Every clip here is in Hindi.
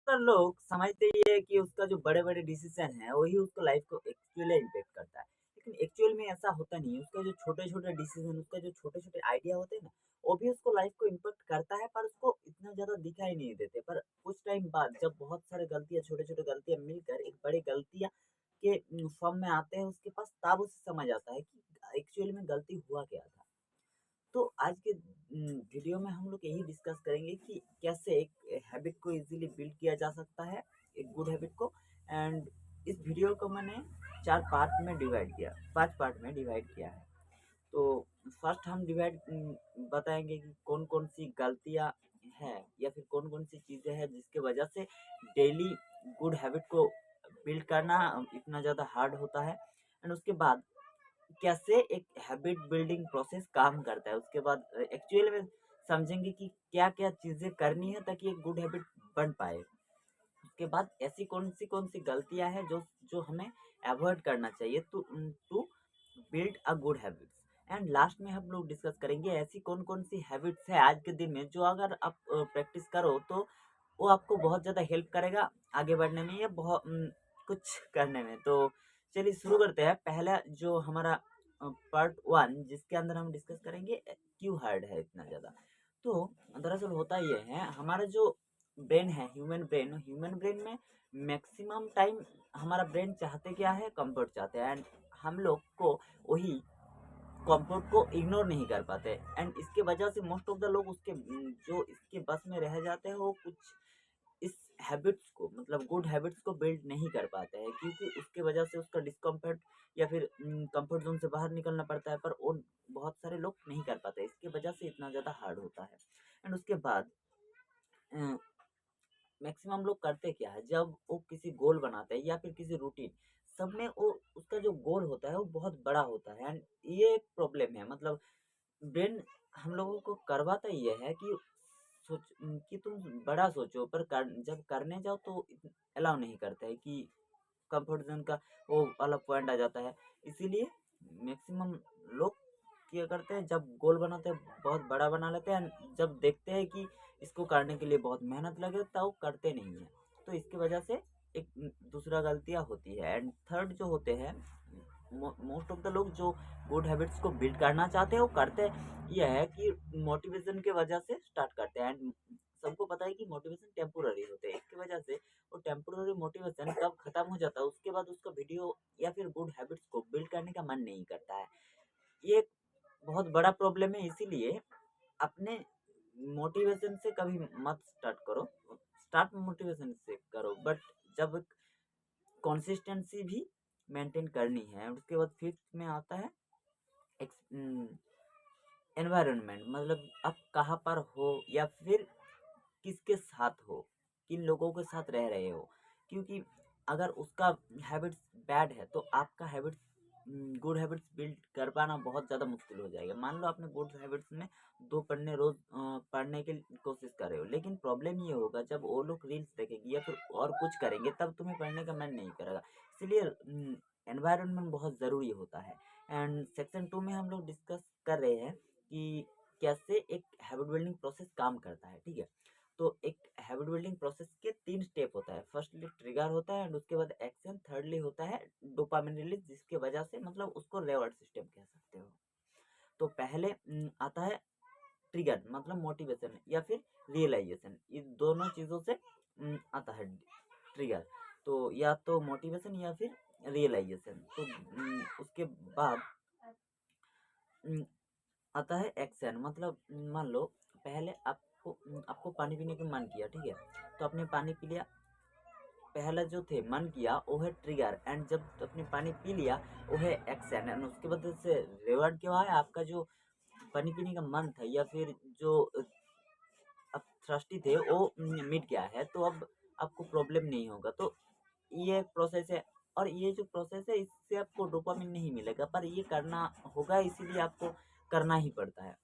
पर लोग समझते ही है कि उसका जो बड़े-बड़े डिसीज़न है, वही उसको लाइफ़ को एक्चुअली इम्पैक्ट करता है। लेकिन एक्चुअल में ऐसा होता नहीं है, उसका जो छोटे-छोटे डिसीज़न, उसका जो छोटे-छोटे आइडिया होते हैं ना, वो भी उसको लाइफ़ को इम्पैक्ट करता है, पर उसको इतना ज़्यादा दिखाई नहीं देते। पर कुछ टाइम बाद जब बहुत सारे गलतियाँ, छोटे-छोटे गलतियाँ मिलकर एक बड़ी गलतियाँ के फॉर्म में आते हैं उसके पास, तब उसे समझ आता है कि एक्चुअली में गलती हुआ क्या था। तो आज के वीडियो में हम लोग यही डिस्कस करेंगे कि कैसे एक हैबिट को इजीली बिल्ड किया जा सकता है, एक गुड हैबिट को। एंड इस वीडियो को मैंने 4 पार्ट में डिवाइड किया, 5 पार्ट में डिवाइड किया है। तो फर्स्ट हम बताएँगे कि कौन-कौन सी गलतियाँ हैं या फिर कौन-कौन सी चीज़ें हैं जिसकी वजह से डेली गुड हैबिट को बिल्ड करना इतना ज़्यादा हार्ड होता है। एंड उसके बाद कैसे एक हैबिट बिल्डिंग प्रोसेस काम करता है। उसके बाद एक्चुअली में समझेंगे कि क्या-क्या चीज़ें करनी है ताकि एक गुड हैबिट बन पाए। उसके बाद ऐसी कौन सी गलतियाँ हैं जो जो हमें अवॉइड करना चाहिए to build a good habits. And last में हम लोग डिस्कस करेंगे ऐसी कौन-कौन सी हैबिट्स है आज के दिन में जो अगर आप प्रैक्टिस करो तो वो आपको बहुत ज़्यादा हेल्प करेगा आगे बढ़ने में या कुछ करने में। तो चलिए शुरू करते हैं। पहला जो हमारा पार्ट 1 जिसके अंदर हम डिस्कस करेंगे क्यों हार्ड है इतना ज़्यादा। तो दरअसल होता ये है हमारा जो ब्रेन है, ह्यूमन ब्रेन में मैक्सिमम टाइम हमारा ब्रेन चाहते क्या है, कंफर्ट चाहते हैं। एंड हम लोग को वही कंफर्ट को इग्नोर नहीं कर पाते। एंड इसके वजह से मोस्ट ऑफ द लोग जो इसके बस में रह जाते हैं वो कुछ इस हैबिट्स को मतलब गुड हैबिट्स को बिल्ड नहीं कर पाते हैं, क्योंकि उसके वजह से उसका डिस्कम्फर्ट या फिर कंफर्ट जोन से बाहर निकलना पड़ता है, पर वो बहुत सारे लोग नहीं कर पाते, इसके वजह से इतना ज़्यादा हार्ड होता है। एंड उसके बाद मैक्सिमम लोग करते क्या है, जब वो किसी गोल बनाते हैं या फिर किसी रूटीन, सब में वो उसका जो गोल होता है वो बहुत बड़ा होता है। एंड ये एक प्रॉब्लम है, मतलब ब्रेन हम लोगों को करवाता ये है कि कि तुम बड़ा सोचो, पर जब करने जाओ तो अलाउ नहीं करता है कि कंफर्ट जोन का वो वाला पॉइंट आ जाता है। इसीलिए मैक्सिमम लोग क्या करते हैं, जब गोल बनाते हैं बहुत बड़ा बना लेते हैं, जब देखते हैं कि इसको करने के लिए बहुत मेहनत लगे तब वो करते नहीं है। तो इसकी वजह से एक दूसरा गलतियाँ होती है। एंड थर्ड जो होते हैं, मोस्ट ऑफ द लोग जो गुड हैबिट्स को बिल्ड करना चाहते हैं वो करते ये है कि मोटिवेशन के वजह से स्टार्ट करते हैं। एंड सबको पता है कि मोटिवेशन टेम्पोररी होते हैं, इसकी वजह से वो टेम्पोररी मोटिवेशन कब खत्म हो जाता है उसके बाद उसका वीडियो या फिर गुड हैबिट्स को बिल्ड करने का मन नहीं करता है। ये एक बहुत बड़ा प्रॉब्लम है। इसीलिए अपने मोटिवेशन से कभी मत स्टार्ट करो, स्टार्ट मोटिवेशन से करो, बट जब कंसिस्टेंसी भी मेंटेन करनी है। उसके बाद फिफ्थ में आता है एनवायरनमेंट, मतलब आप कहाँ पर हो या फिर किसके साथ हो, किन लोगों के साथ रह रहे हो। क्योंकि अगर उसका हैबिट्स बैड है तो आपका हैबिट्स गुड हैबिट्स बिल्ड कर पाना बहुत ज़्यादा मुश्किल हो जाएगा। मान लो आपने गुड हैबिट्स में 2 पन्ने रोज़ पढ़ने की कोशिश कर रहे हो, लेकिन प्रॉब्लम ये होगा जब वो लोग रील्स देखेंगे या फिर और कुछ करेंगे तब तुम्हें पढ़ने का मन नहीं करेगा। इसलिए एनवायरनमेंट बहुत ज़रूरी होता है। एंड सेक्शन 2 में हम लोग डिस्कस कर रहे हैं कि कैसे एक हैबिट बिल्डिंग प्रोसेस काम करता है, ठीक है। तो एक हैबिट बिल्डिंग प्रोसेस के 3 स्टेप होता है। फर्स्टली ट्रिगर होता है एंड उसके बाद एक्शन, थिर्डली होता है डोपामिन रिलीज, जिसके वजह से मतलब उसको रिवॉर्ड सिस्टम कह सकते हो। तो पहले आता है ट्रिगर, मतलब मोटिवेशन या फिर रियलाइजेशन, ये दोनों चीज़ों से आता है ट्रिगर। तो या तो मोटिवेशन या फिर रियलाइजेशन। तो उसके बाद उम, आता है एक्शन, मतलब मान लो पहले आपको पानी पीने का मन किया, ठीक है। तो आपने पानी पी लिया, पहला जो थे मन किया वो है ट्रिगर, एंड जब आपने पानी पी लिया वो है एक्शन। एंड उसके बाद से रिवर्ट क्या है, आपका जो पानी पीने का मन था या फिर जो आप थ्रस्टी थे वो मिट गया है, तो अब आपको प्रॉब्लम नहीं होगा। तो ये प्रोसेस है। और ये जो प्रोसेस है इससे आपको डोपामिन नहीं मिलेगा, पर ये करना होगा, इसीलिए आपको करना ही पड़ता है।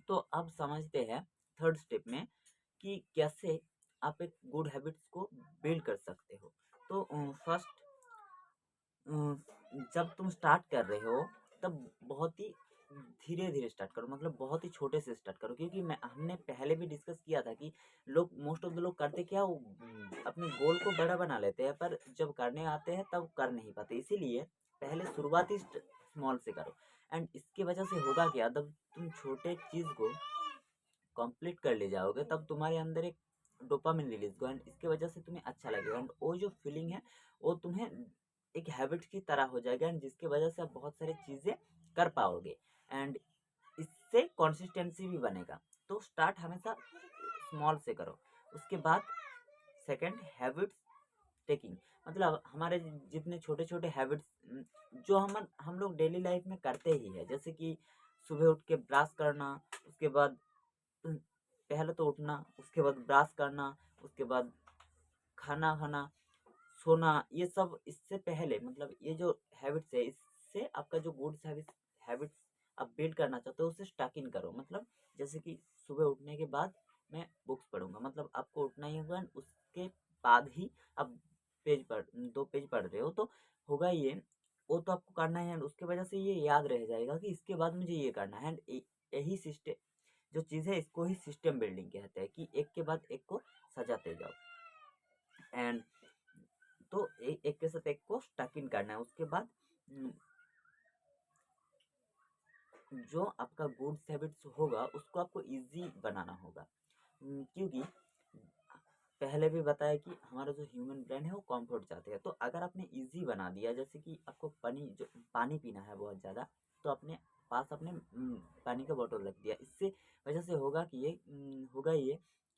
तो अब समझते हैं थर्ड स्टेप में कि कैसे आप एक गुड हैबिट्स को बिल्ड कर सकते हो। तो फर्स्ट जब तुम स्टार्ट कर रहे हो तब बहुत ही धीरे-धीरे स्टार्ट करो, मतलब बहुत ही छोटे से स्टार्ट करो, क्योंकि हमने पहले भी डिस्कस किया था कि लोग, मोस्ट ऑफ द लोग करते क्या, वो अपने गोल को बड़ा बना लेते हैं, पर जब करने आते हैं तब कर नहीं पाते। इसीलिए पहले शुरुआती स्मॉल से करो। एंड इसकी वजह से होगा क्या, जब तुम छोटे चीज़ को कंप्लीट कर ले जाओगे तब तुम्हारे अंदर एक डोपामिन रिलीज होगा, एंड इसके वजह से तुम्हें अच्छा लगेगा, एंड वो जो फीलिंग है वो तुम्हें एक हैबिट की तरह हो जाएगा, एंड जिसकी वजह से आप बहुत सारी चीज़ें कर पाओगे, एंड इससे कंसिस्टेंसी भी बनेगा। तो स्टार्ट हमेशा स्मॉल से करो। उसके बाद सेकंड, हैबिट्स टेकिंग, मतलब हमारे जितने छोटे छोटे हैबिट्स जो हम लोग डेली लाइफ में करते ही है, जैसे कि सुबह उठ के ब्रश करना, उसके बाद पहले तो उठना, उसके बाद ब्रश करना, उसके बाद खाना खाना, सोना, ये सब इससे पहले, मतलब ये जो हैबिट्स है इससे आपका जो गुड हैबिट्स आप बिल्ड करना चाहते हो उसे स्टक इन करो। मतलब जैसे कि सुबह उठने के बाद मैं बुक्स पढ़ूंगा, मतलब आपको उठना ही होगा, उसके बाद ही आप पेज पढ़ 2 पेज पढ़ रहे हो तो होगा ये, वो तो आपको करना है, उसके वजह से ये याद रह जाएगा कि इसके बाद मुझे ये करना है। एंड यही सिस्टम जो चीज़ है इसको ही सिस्टम बिल्डिंग कहते हैं, कि एक के बाद एक को सजाते जाओ, एंड तो एक के साथ एक को स्टक इन करना है। उसके बाद जो आपका गुड्स हैबिट्स होगा उसको आपको इजी बनाना होगा, क्योंकि पहले भी बताया कि हमारा जो ह्यूमन ब्रेन है वो कंफर्ट चाहते हैं। तो अगर आपने इजी बना दिया, जैसे कि आपको पानी पीना है बहुत ज़्यादा, तो अपने पास अपने पानी का बोतल रख दिया, इससे वजह से होगा ये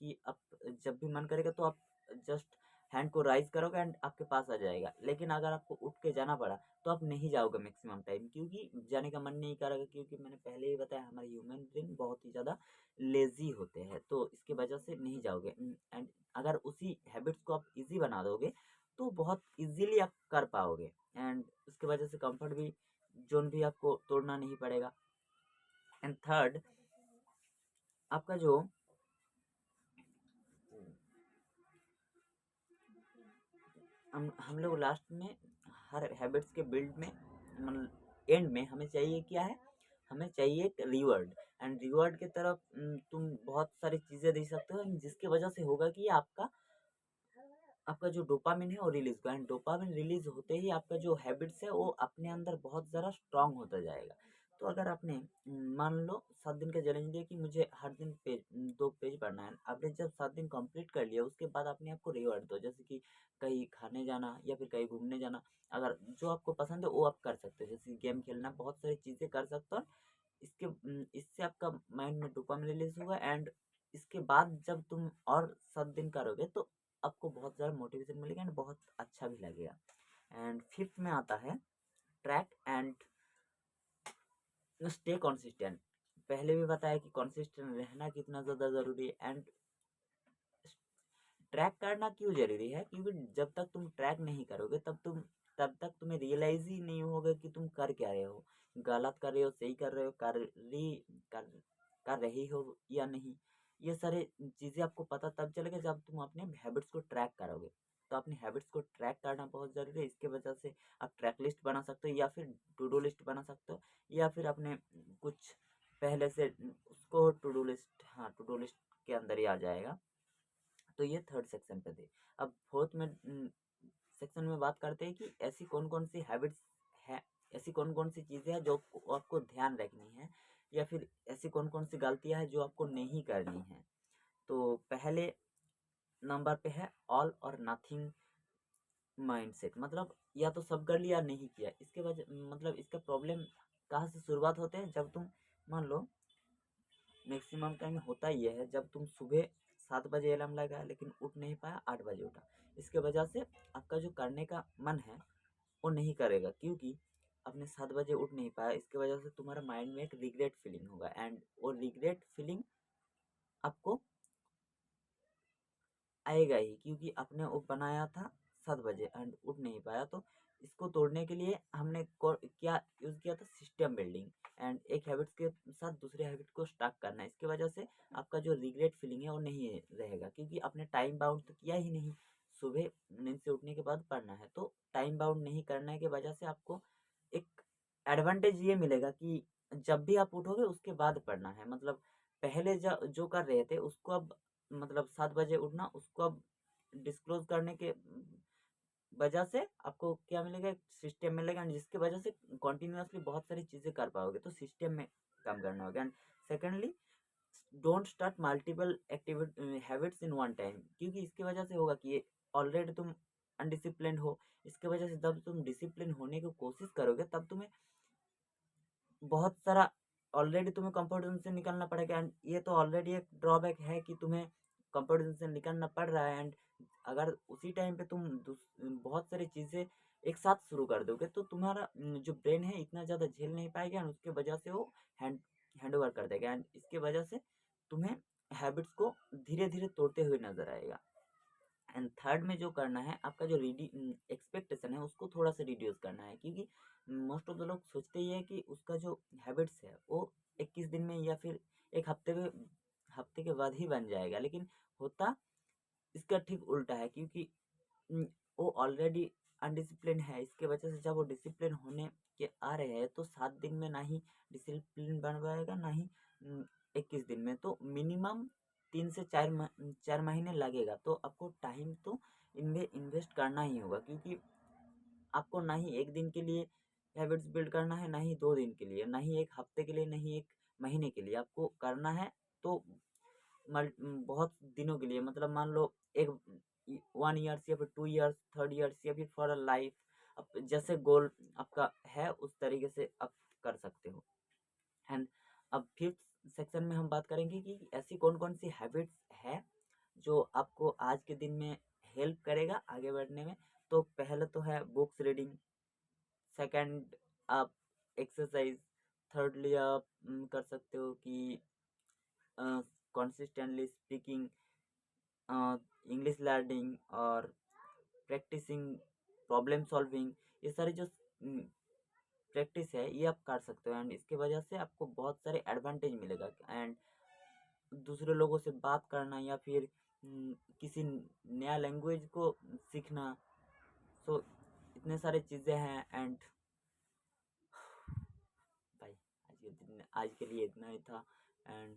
कि आप जब भी मन करेगा तो आप जस्ट हैंड को राइज करोगे एंड आपके पास आ जाएगा। लेकिन अगर आपको उठ के जाना पड़ा तो आप नहीं जाओगे मैक्सिमम टाइम, क्योंकि जाने का मन नहीं करेगा, क्योंकि मैंने पहले ही बताया हमारे ह्यूमन ब्रेन बहुत ही ज़्यादा लेजी होते हैं, तो इसकी वजह से नहीं जाओगे। एंड अगर उसी हैबिट्स को आप इजी बना दोगे तो बहुत इजीली आप कर पाओगे, एंड उसकी वजह से कंफर्ट भी जोन भी आपको तोड़ना नहीं पड़ेगा। एंड थर्ड, आपका जो हम लोग लास्ट में हर हैबिट्स के बिल्ड में, मतलब एंड में हमें चाहिए क्या है, हमें चाहिए एक रिवॉर्ड, एंड रिवॉर्ड की तरफ तुम बहुत सारी चीज़ें दे सकते हो, जिसकी वजह से होगा कि आपका आपका जो डोपामिन है वो रिलीज होगा, एंड डोपामिन रिलीज होते ही आपका जो हैबिट्स है वो अपने अंदर बहुत ज़्यादा स्ट्रांग होता जाएगा। तो अगर आपने मान लो 7 दिन का चैलेंज दिया कि मुझे हर दिन 2 पेज पढ़ना है, आपने जब 7 दिन कंप्लीट कर लिया उसके बाद अपने आप को रिवॉर्ड दो, जैसे कि कहीं खाने जाना या फिर कहीं घूमने जाना। अगर जो आपको पसंद है वो आप कर सकते हो, जैसे गेम खेलना, बहुत सारी चीज़ें कर सकते हो। इससे आपका माइंड में डोपामिन रिलीज होगा, एंड इसके बाद जब तुम और 7 दिन करोगे तो आपको बहुत ज़्यादा मोटिवेशन मिलेगा एंड बहुत अच्छा भी लगेगा। एंड फिफ्थ में आता है ट्रैक एंड स्टे कॉन्सिस्टेंट। पहले भी बताया कि कॉन्सिस्टेंट रहना कितना ज़्यादा ज़रूरी है, एंड ट्रैक करना क्यों ज़रूरी है, क्योंकि जब तक तुम ट्रैक नहीं करोगे तब तक तुम्हें रियलाइज ही नहीं होगा कि तुम कर क्या रहे हो, गलत कर रहे हो, सही कर रहे हो, कर कर रही हो या नहीं। ये सारे चीज़ें आपको पता तब चलेगा जब तुम अपने हैबिट्स को ट्रैक करोगे। तो अपने हैबिट्स को ट्रैक करना बहुत ज़रूरी है। इसके वजह से आप ट्रैक लिस्ट बना सकते हो, या फिर टू डू लिस्ट बना सकते हो, या फिर अपने कुछ पहले से उसको टू डू लिस्ट, हाँ टू डू लिस्ट के अंदर ही आ जाएगा। तो ये थर्ड सेक्शन पे थे। अब फोर्थ में सेक्शन में बात करते हैं कि ऐसी कौन कौन सी हैबिट्स है, ऐसी कौन कौन सी चीज़ें हैं जो आपको ध्यान रखनी है, या फिर ऐसी कौन कौन सी गलतियां हैं जो आपको नहीं करनी है। तो पहले नंबर पे है ऑल और नथिंग माइंडसेट, मतलब या तो सब कर लिया या नहीं किया। इसके वजह मतलब इसका प्रॉब्लम कहाँ से शुरुआत होते हैं, जब तुम मान लो मैक्सिमम टाइम होता ही है, जब तुम सुबह 7 बजे अलार्म लगाया लेकिन उठ नहीं पाया, 8 बजे उठा, इसके वजह से आपका जो करने का मन है वो नहीं करेगा, क्योंकि आपने 7 बजे उठ नहीं पाया। इसके वजह से तुम्हारा माइंड में एक रिग्रेट फीलिंग होगा, एंड वो रिग्रेट फीलिंग आपको आएगा ही, क्योंकि आपने वो बनाया था 7 बजे एंड उठ नहीं पाया। तो इसको तोड़ने के लिए हमने क्या यूज़ किया था, सिस्टम बिल्डिंग, एंड एक हैबिट्स के साथ दूसरे हैबिट को स्टार्ट करना। इसकी वजह से आपका जो रिग्रेट फीलिंग है वो नहीं रहेगा, क्योंकि आपने टाइम बाउंड तो किया ही नहीं, सुबह नींद से उठने के बाद पढ़ना है, तो टाइम बाउंड नहीं करने की वजह से आपको एक एडवांटेज ये मिलेगा कि जब भी आप उठोगे उसके बाद पढ़ना है। मतलब पहले जो कर रहे थे उसको अब मतलब 7 बजे उठना, उसको अब डिस्क्लोज़ करने के वजह से आपको क्या मिलेगा, एक सिस्टम मिलेगा एंड जिसकी वजह से कंटिन्यूअसली बहुत सारी चीज़ें कर पाओगे, तो सिस्टम में काम करना होगा। And secondly, don't start multiple habits in one time, क्योंकि इसकी वजह से होगा कि ऑलरेडी तुम अनडिसिप्लिन्ड हो। इसके वजह से जब तुम डिसिप्लिन होने की कोशिश करोगे तब तुम्हें बहुत सारा ऑलरेडी तुम्हें कंफर्ट जोन से निकलना पड़ेगा। एंड ये तो ऑलरेडी एक ड्रॉबैक है कि तुम्हें कंफर्ट जोन से निकलना पड़ रहा है। एंड अगर उसी टाइम पे तुम बहुत सारी चीज़ें एक साथ शुरू कर दोगे तो तुम्हारा जो ब्रेन है इतना ज़्यादा झेल नहीं पाएगा एंड उसके वजह से वो हैंड हैंड ओवर कर देगा एंड इसके वजह से तुम्हें हैबिट्स को धीरे धीरे तोड़ते हुए नजर आएगा। एंड थर्ड में जो करना है, आपका जो एक्सपेक्टेशन है उसको थोड़ा सा रिड्यूस करना है, क्योंकि मोस्ट ऑफ द लोग सोचते ही है कि उसका जो हैबिट्स है वो 21 दिन में या फिर एक हफ्ते के बाद ही बन जाएगा, लेकिन होता इसका ठीक उल्टा है। क्योंकि उम, वो ऑलरेडी अनडिसिप्लिन है, इसके वजह से जब वो डिसिप्लिन होने के आ रहे हैं तो 7 दिन में ना ही डिसिप्लिन बन पाएगा, ना ही 21 दिन में। तो मिनिमम 3 से 4 महीने लगेगा। तो आपको टाइम तो इन्वेस्ट करना ही होगा, क्योंकि आपको ना ही 1 दिन के लिए हैबिट्स बिल्ड करना है, ना ही 2 दिन के लिए, ना ही 1 हफ्ते के लिए, ना ही 1 महीने के लिए। आपको करना है तो बहुत दिनों के लिए, मतलब मान लो एक 1 ईयर्स या फिर 2 ईयर्स, 3 ईयर्स या फिर फॉर अ लाइफ, अब जैसे गोल आपका है उस तरीके से आप कर सकते हो। एंड अब फिफ्थ सेक्शन में हम बात करेंगे कि ऐसी कौन कौन सी हैबिट्स है जो आपको आज के दिन में हेल्प करेगा आगे बढ़ने में। तो पहले तो है बुक्स रीडिंग, सेकंड आप एक्सरसाइज, थर्डली आप कर सकते हो कि कंसिस्टेंटली स्पीकिंग, इंग्लिश लर्निंग और प्रैक्टिसिंग प्रॉब्लम सॉल्विंग। ये सारी जो प्रैक्टिस है ये आप कर सकते हो एंड इसके वजह से आपको बहुत सारे एडवांटेज मिलेगा। एंड दूसरे लोगों से बात करना या फिर किसी नया लैंग्वेज को सीखना, सो इतने सारे चीज़ें हैं। एंड भाई आज के लिए इतना ही था। एंड